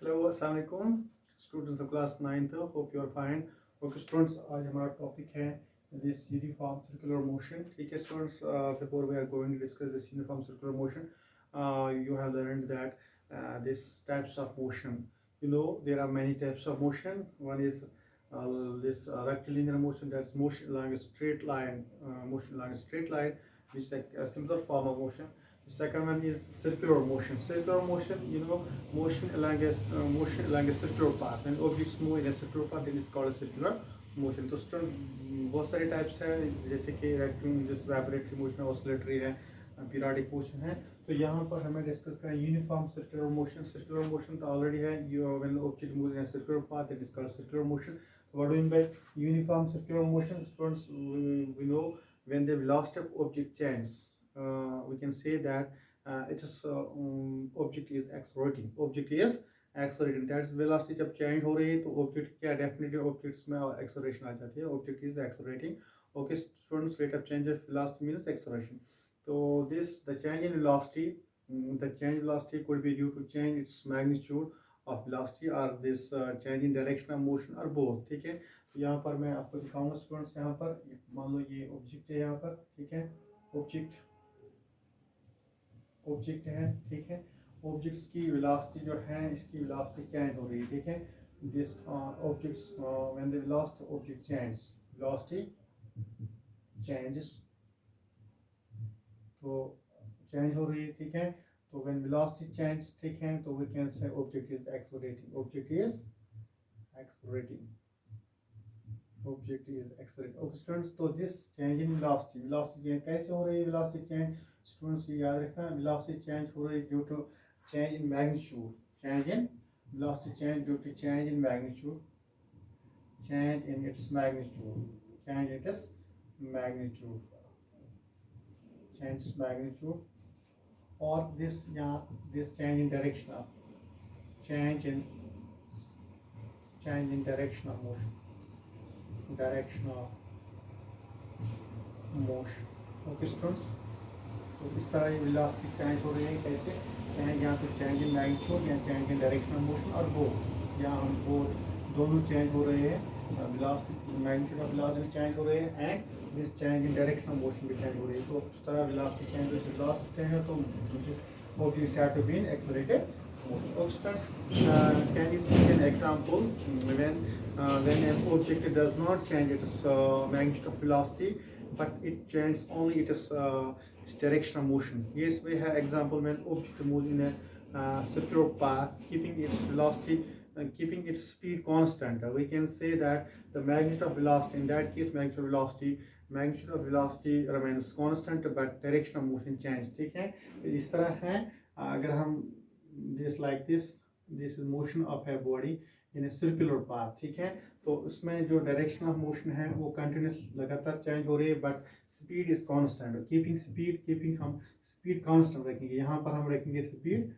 Hello अस्सलाम वालेकुम students of class 9th, hope you are fine. Okay students, आज हमारा टॉपिक है दिस यूनिफॉर्म सर्कुलर मोशन। ठीक है students, before we are going to discuss this uniform circular motion, you have learned that this types of motion, there are many types of motion. One is this rectilinear motion, that's motion along a straight line, which is like a simpler form of motion. The second one is circular motion. Circular motion, motion along a circular path. When objects move in a circular path, it is called a circular motion. तो student बहुत सारे types हैं, जैसे कि जैसे vibratory motion है, oscillatory है, periodic motion है। तो यहाँ पर हमें डिस्कस करें uniform circular motion. Circular motion तो ऑलरेडी है, when object moves in a circular path, it is called circular motion. What do you mean by uniform circular motion? Students, we know when the velocity of object changes, we can say that it is object is accelerating. Object is accelerating. That's velocity जब change हो रही है तो object क्या definitely objects में acceleration आ जाती है. Object is accelerating. Okay, students, rate of change of velocity means acceleration. So the change in velocity, the change velocity could be due to change its magnitude of velocity or this change in direction of motion or both. ठीक है, तो यहाँ पर मैं आपको दिखाऊंगा students. यहाँ पर मान लो ये ऑब्जेक्ट है यहाँ पर, ठीक है, ऑब्जेक्ट ऑब्जेक्ट है, ठीक है। ऑब्जेक्ट्स की वेलोसिटी जो है, इसकी वेलोसिटी चेंज हो रही है, ठीक है। This objects when the velocity object change, velocity changes, तो चेंज हो रही है, ठीक है। तो व्हेन वेलोसिटी चेंज, ठीक है, तो we can say object is accelerating, object is accelerating, object is accelerating. Okay students, तो this change in velocity, velocity change कैसे हो रही है? वेलोसिटी चेंज स्टूडेंट्स याद रखना, वेलोसिटी चेंज हो रही है due to change in magnitude, change in velocity change due to change in magnitude, change in its magnitude, change in its magnitude, change its magnitude, or this change in direction of, change in direction of motion, direction of motion. Okay students, तो इस तरह ये velocity change हो रही है, कैसे change, यहाँ पे चेंज इन मैग्नीट्यूड या change in direction of motion, और वो यहाँ हम वो दोनों चेंज हो रहे हैं, वेलोसिटी मैग्नीट्यूड ऑफ वेलोसिटी भी चेंज हो रहे हैं and this change in direction of motion भी चेंज हो रही है। तो उस तरह वेलोसिटी चेंज हो, वेलोसिटी चेंज हो तो this object have to be in accelerated motion. For instance, can you take an example when an object does not change its magnitude of velocity, but it changes only its direction of motion? Yes, we have example when object moves in a circular path, keeping its velocity, keeping its speed constant. We can say that the magnitude of velocity, in that case magnitude of velocity remains constant, but direction of motion changes. ठीक है, इस तरह है। अगर हम this like this is motion of a body in a circular path, ठीक है, तो उसमें जो डायरेक्शन ऑफ मोशन है वो कंटिन्यूस लगातार चेंज हो रही है, but speed is constant. Keeping हम स्पीड कांस्टेंट रखेंगे, यहाँ पर हम रखेंगे speed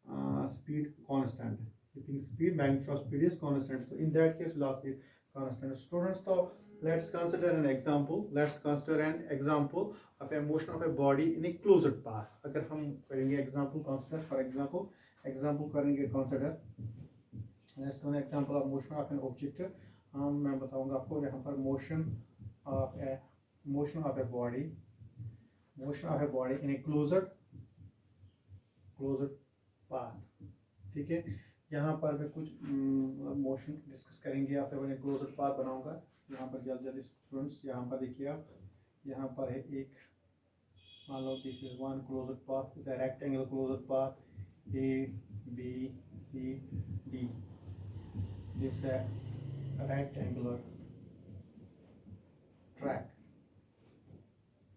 constant, keeping speed, magnitude of speed is constant, तो in that case velocity is constant. Students, तो let's consider an example of a motion of a body in a closed path. अगर हम करेंगे एग्जांपल कंसीडर, फॉर एग्जांपल करेंगे consider, let's do an example of motion of an object. मैं बताऊंगा आपको यहाँ पर motion of a body in a closed path, ठीक है। यहाँ पर मैं कुछ मोशन डिस्कस करेंगे, यहाँ पर मैं क्लोज्ड पाथ बनाऊंगा। यहाँ पर जल्दी स्टूडेंट्स, यहाँ पर देखिए आप, यहाँ पर है एक, मान लो this is one closed path, is a rectangle closed path, A B C D, this rectangular track,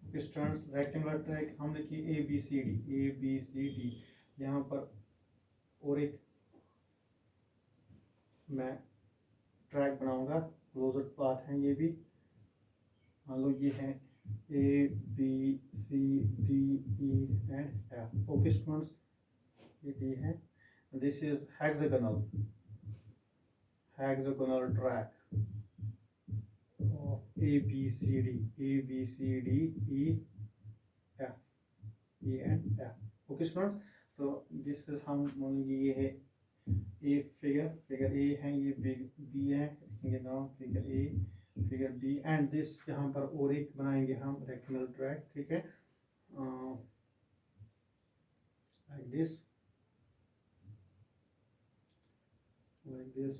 students rectangular track हम लिखिए A B C D, यहाँ पर और एक मैं ट्रैक बनाऊंगा, क्लोज्ड पाथ है ये भी, मान लो ये है A B C D E and F. Okay students, ये D है, this is hexagonal track of A B C D E F E and F. Okay students, तो दिस इज हम ये है ए फिगर ए है, ये B है, लिखेंगे नाम figure A, figure B, and this यहाँ पर और एक बनाएंगे हम रेक्टेंगल ट्रैक, ठीक है, लाइक दिस, like this,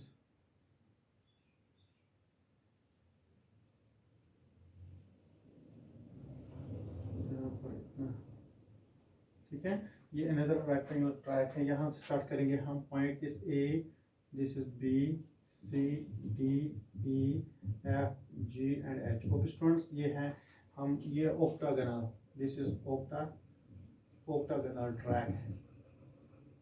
यहाँ पर इतना, ठीक है। ये अनदर रेक्टेंगल ट्रैक है, यहाँ से स्टार्ट करेंगे हम, point is A, this is B, C, D, E, F, G and H. Okay students, ये है हम, ये octagonal, this is octagonal track,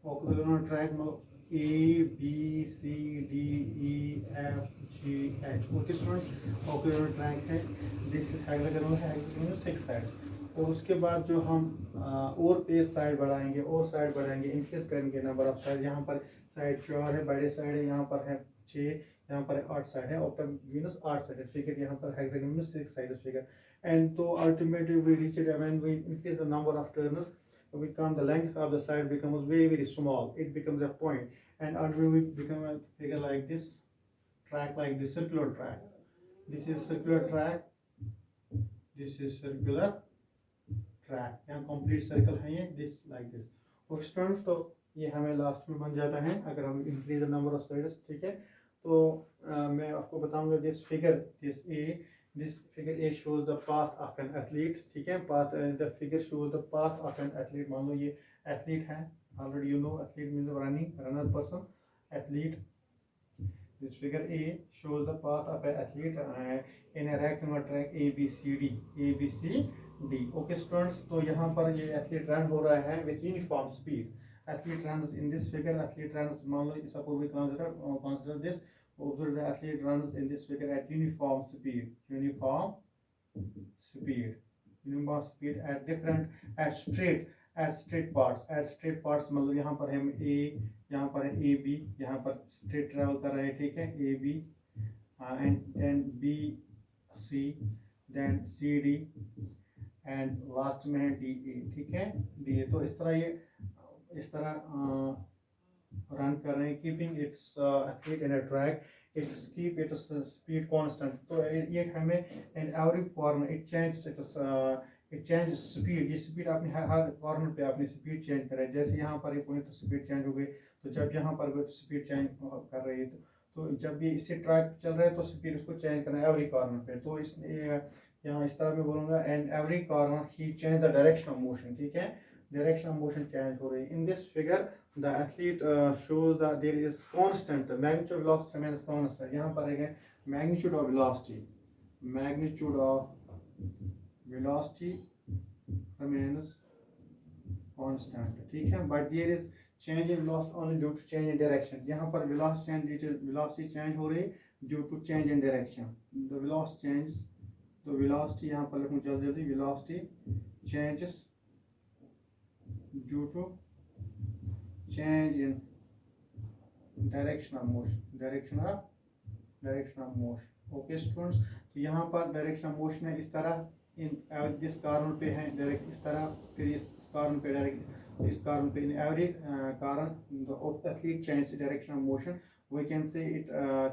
octagonal track मतलब A B C D E F G H. Okay students, octagonal track है, this is hexagonal है, hexagonal 6 sides. और उसके बाद जो हम और पेज साइड बढ़ाएंगे, और साइड बढ़ाएंगे, इंक्रीज करेंगे नंबर ऑफ साइड। यहाँ पर साइड 4 है, बड़े साइड है, यहाँ पर है 6, यहाँ पर 8 साइड है, ऑक्टागोनल 8 साइड फिगर, यहाँ पर हेक्सागोनल 6 साइड फिगर। एंड तो ultimately we reach it when we increase the number of turns, become the length of the side becomes very small, it becomes a point, and ultimately we become a figure like this, track like this, circular track. This is circular track, this is circular track, यहाँ complete circle है ये, this like this। Okay students, तो ये हमें last में बन जाता है अगर हम increase the number of sides, ठीक है। तो मैं आपको बताऊंगा this figure, this figure A shows the path of an athlete, ठीक है, path, the figure shows the path of an athlete। मान लो ये athlete है, already you know athlete means runner person, athlete। This figure A shows the path of an athlete in a rectangular track A B C D। Okay students, तो यहाँ पर ये athlete run हो रहा है with uniform speed। Athlete runs in this figure, athlete runs, मान लो suppose we consider this, observe the athlete runs in this figure at uniform speed at straight parts मतलब यहाँ पर हम A, यहाँ पर है ए बी, यहाँ पर स्ट्रेट ट्रेवल कर रहे हैं, ठीक है, A B and then B C, then C D and last में है डी ए, ठीक है, डी ए। तो इस तरह रन कर रहे हैं, keeping it's athlete in a track, it's keep its speed constant. तो ये हमें in every corner it change speed, ये स्पीड अपनी हर कॉर्नर पे अपनी स्पीड चेंज कर रहे हैं। जैसे यहाँ पर एक तो स्पीड चेंज हो गई, तो जब यहाँ पर भी स्पीड चेंज कर रही है, तो जब भी इससे ट्रैक चल रहा है तो स्पीड उसको चेंज करना है एवरी कॉर्नर पे। तो इस यहाँ इस तरह मैं बोलूँगा, and every corner he change the direction of motion, ठीक है, डायरेक्शन ऑफ मोशन चेंज हो रही है। In this figure the athlete shows that there is constant, the magnitude of velocity remains constant। यहाँ पर है magnitude of velocity remains constant, ठीक है, but there is change in velocity only due to change in direction। यहाँ पर velocity change हो रही due to change in direction। the velocity यहाँ पर लिखूँ जल्दी, velocity changes due to change in direction of motion। Okay students, तो यहाँ पर डायरेक्शन ऑफ मोशन है इस तरह, इन जिस कारण पे है डायरेक्ट इस तरह, फिर इस कारण पे डायरेक्ट, इस कारण पे, इन एवरी कारण the athlete change direction of motion, we can say it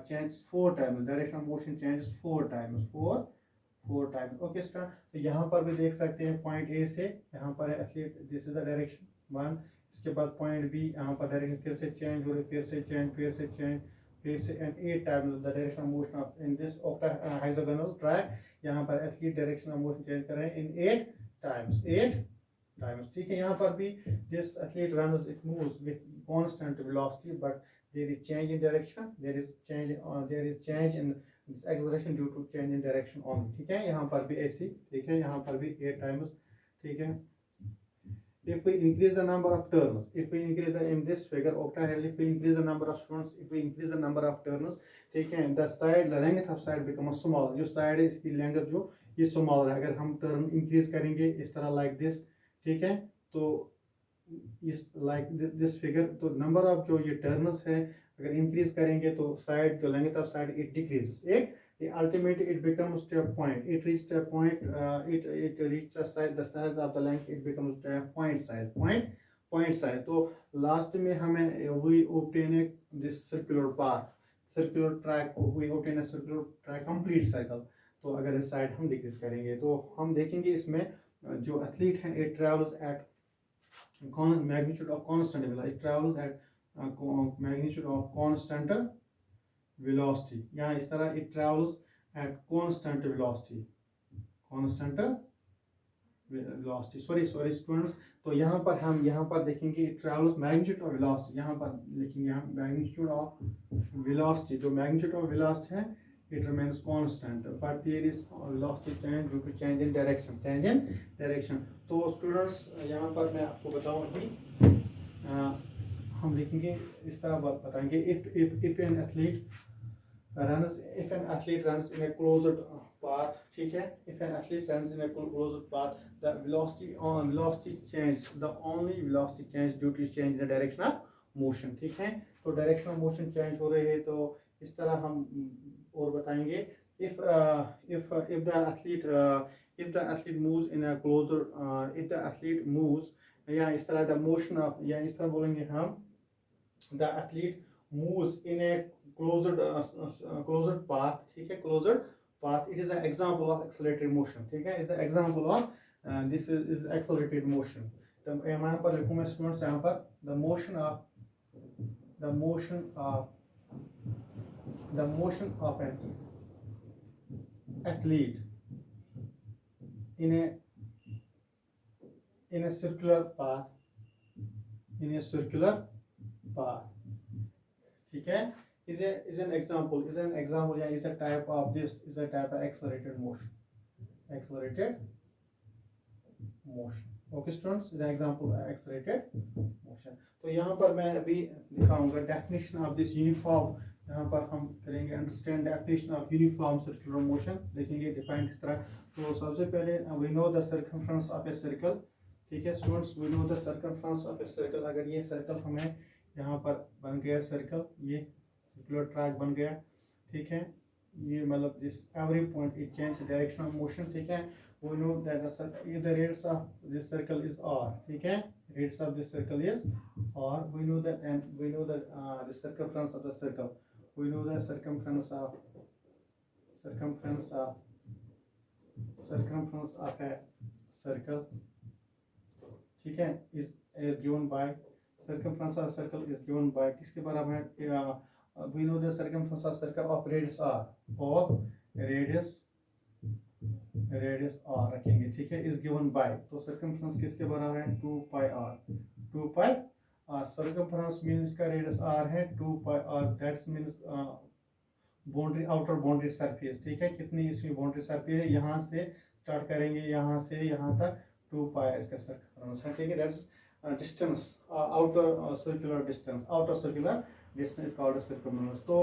change 4 times, direction of motion changes 4 times. Okay start, तो यहाँ पर भी देख सकते हैं पॉइंट ए से यहाँ पर है athlete, this is the direction 1, इसके बाद पॉइंट बी, यहाँ पर डायरेक्शन फिर से चेंज हो रही, फिर से and 8 times the direction of motion of in this hexagonal track. यहाँ पर athlete direction of motion change कर रहे हैं इन 8 टाइम्स, ठीक है। यहाँ पर भी this athlete runs, it moves with constant velocity, but there is change in direction, there is change in this acceleration due to change in direction on, ठीक है। यहाँ पर भी ऐसी, ठीक है, यहाँ पर भी 8 टाइम्स, ठीक है। If we increase the number of turns, in this figure octahedral, if we increase the number of turns, ठीक है, the length of side becomes small, जो side है इसकी length जो ये small है, अगर हम turn increase करेंगे इस तरह like this, ठीक है, तो इस like this figure, तो number of जो ये turns है अगर increase करेंगे तो side जो length of side it decreases, ultimately it becomes to a point, it reaches a point, it reaches the size of the length, it becomes to a point point size. तो last में हमें we obtain this circular path, circular track, we obtain a circular track complete cycle. तो अगर इस side हम decrease करेंगे तो हम देखेंगे इसमें जो एथलीट है it travels eight magnitude of constant velocity, it travels at magnitude of constant velocity। यहाँ इस तरह it travels at constant velocity, constant velocity, sorry students। तो यहाँ पर हम यहाँ पर देखेंगे it travels magnitude of velocity, यहाँ पर लिखेंगे हम magnitude of velocity। जो magnitude of velocity है it remains constant, but there is velocity change due to change in direction, change in direction। तो स्टूडेंट्स यहाँ पर मैं आपको बताऊँ अभी हम लिखेंगे इस तरह बताएंगे if an athlete runs in a closed path, ठीक है, if an athlete runs in a closed path, the velocity change, the only velocity change due to change the direction of motion, ठीक है। तो डायरेक्शन ऑफ मोशन चेंज हो रही है, तो इस तरह हम और बताएंगे if the athlete moves in a closer, if the athlete moves, या इस तरह the motion of, या इस तरह बोलेंगे हम the athlete moves in a closed path, ठीक है, closed path, it is an example of accelerated motion, ठीक है, is an example of this is accelerated motion। तो यहाँ पर लिखूँ मैं स्टूडेंट्स, यहाँ पर the motion of an athlete in a circular path, ठीक है, is an example, या is a type of this, is a type of accelerated motion, okay students, is an example of accelerated motion। तो यहाँ पर मैं अभी दिखाऊंगा definition of this uniform, यहाँ पर हम करेंगे understand definition of uniform circular motion, देखेंगे डिफाइन किस तरह। तो सबसे पहले we know the circumference of a circle, ठीक है students, we know the circumference of a circle. अगर ये सर्कल हमें यहाँ पर बन गया सर्कल, ये सर्कुलर ट्रैक बन गया, ठीक है, ये मतलब this every point it change direction of motion, ठीक है। we know that the radius of this circle is r, ठीक है, radius of this circle is r, we know that, and we know that the circumference of the circle, we know the circumference of a circle, ठीक है, is given by, circumference of circle is given by किसके बराबर है, we know the circumference of circle of radius r, of radius r रखेंगे, ठीक है, is given by, तो circumference किसके बराबर है 2 pi r, circumference means का radius r है 2 pi r, that means boundary, outer boundary surface, ठीक है, कितनी इसमें बाउंड्री सरफेस है, यहाँ से स्टार्ट करेंगे, यहाँ से यहाँ तक 2 pi इसका circumference है, ठीक है, that's distance, outer circular distance is called circumference। तो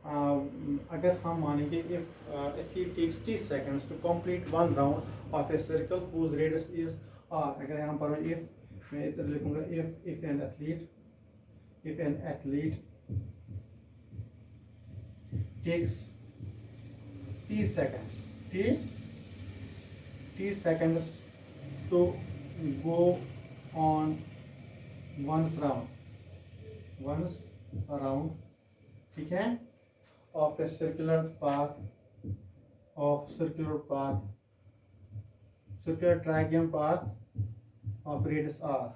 अगर हम मानेंगे if athlete takes 30 seconds to complete one round of a circle whose radius is r, अगर यहाँ पर if मैं इधर लिखूंगा if an athlete takes 30 seconds to go on once around, ठीक है, of a circular triangular path of radius r,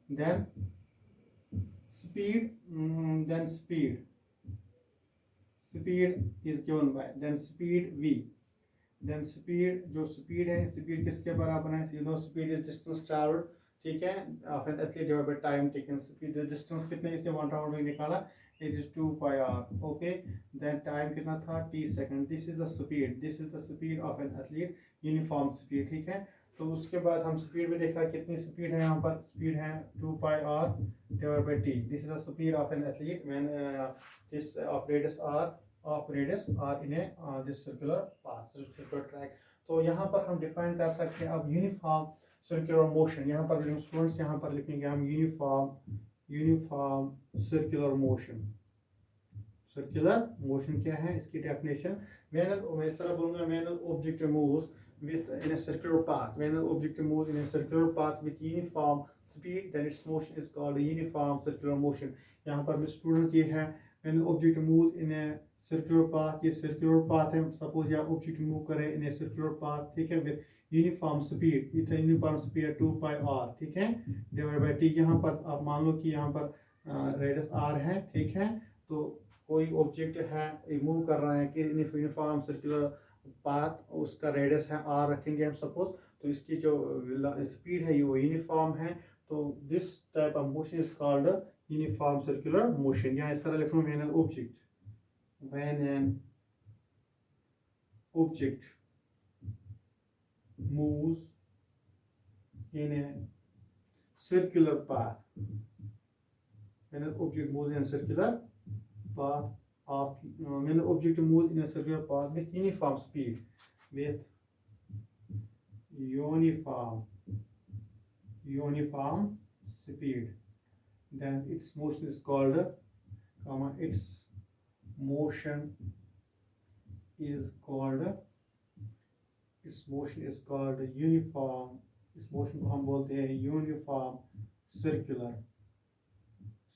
then speed is given by, then speed v, then speed, जो speed है, speed किसके बराबर है, you know speed is distance traveled, ठीक है, of an athlete divided by time taken, speed distance कितने इसने 1 round में निकाला, it is 2 pi r, okay, then time कितना था 30 second, this is the speed of an athlete, uniform speed, ठीक है। तो उसके बाद हम स्पीड में देखा कितनी स्पीड है, यहाँ पर स्पीड है 2 pi r divided by t, this is the speed of an athlete when this of radius r in a this circular track। तो यहाँ पर हम डिफाइन कर सकते हैं अब यूनिफॉर्म सर्कुलर मोशन, यहाँ पर स्टूडेंट्स यहाँ पर लिखेंगे हम यूनिफॉर्म सर्कुलर मोशन क्या है, इसकी डेफिनेशन, मैं इस तरह बोलूँगा, when an object moves with in a circular path. When an object moves in a circular path with uniform speed, then its motion is called a uniform circular motion. यहाँ पर student ये है, when an object moves in a circular path, ये circular path है, suppose या object move करे in a circular path, ठीक है, with uniform speed, with a uniform speed 2 pi r, ठीक है, divided by t. यहाँ पर आप मान लो कि यहाँ पर रेडियस r है, ठीक है, तो कोई ऑब्जेक्ट है मूव कर रहा है कि यूनिफॉर्म सर्कुलर पाथ, उसका रेडियस है आर रखेंगे हम सपोज, तो इसकी जो स्पीड है वो यूनिफॉर्म है, तो this type of motion is called uniform circular motion. यहाँ इस तरह लिख रहा हूँ, when an object moves in A circular path, when an object moves in a circular path of when an object moves in a circular path with uniform speed, with uniform speed, then its motion is called its motion is called uniform. इस motion को हम बोलते हैं uniform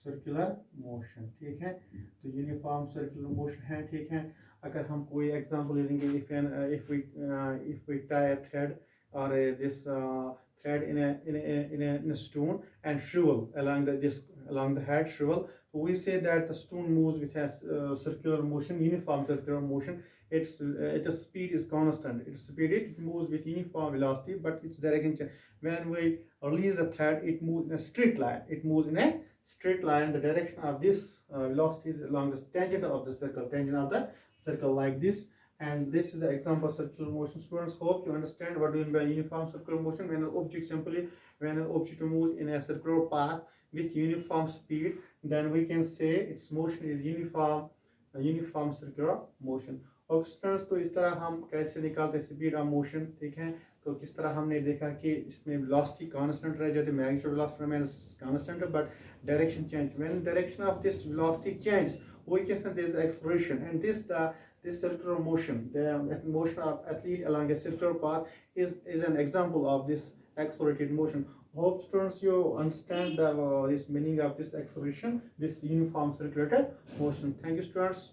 circular motion, ठीक है, तो uniform circular motion है, ठीक है. अगर हम कोई एग्जांपल लेंगे, if we tie a thread or this thread in a stone and shrivel along the head shrivel, so we say that the stone moves with a circular motion, uniform circular motion. Its speed is constant. It moves with uniform velocity, but its direction. When we release the thread, it moves in a straight line. The direction of this velocity is along the tangent of the circle, like this. And this is the example of circular motion. Students, hope you understand what we mean by uniform circular motion. When an object moves in a circular path with uniform speed, then we can say its motion is uniform circular motion. और students, तो इस तरह हम कैसे निकालते हैं speed of motion, ठीक है. तो किस तरह हमने देखा कि इसमें वेलोसिटी कांस्टेंट रह जाती है, magnitude velocity remains constant, but direction change. When direction of this velocity changes, we can say there is acceleration, and this circular motion, the motion of athlete along a circular path is an example of this accelerated motion. Hope students you understand this meaning of this acceleration, this uniform circulated motion. Thank you students.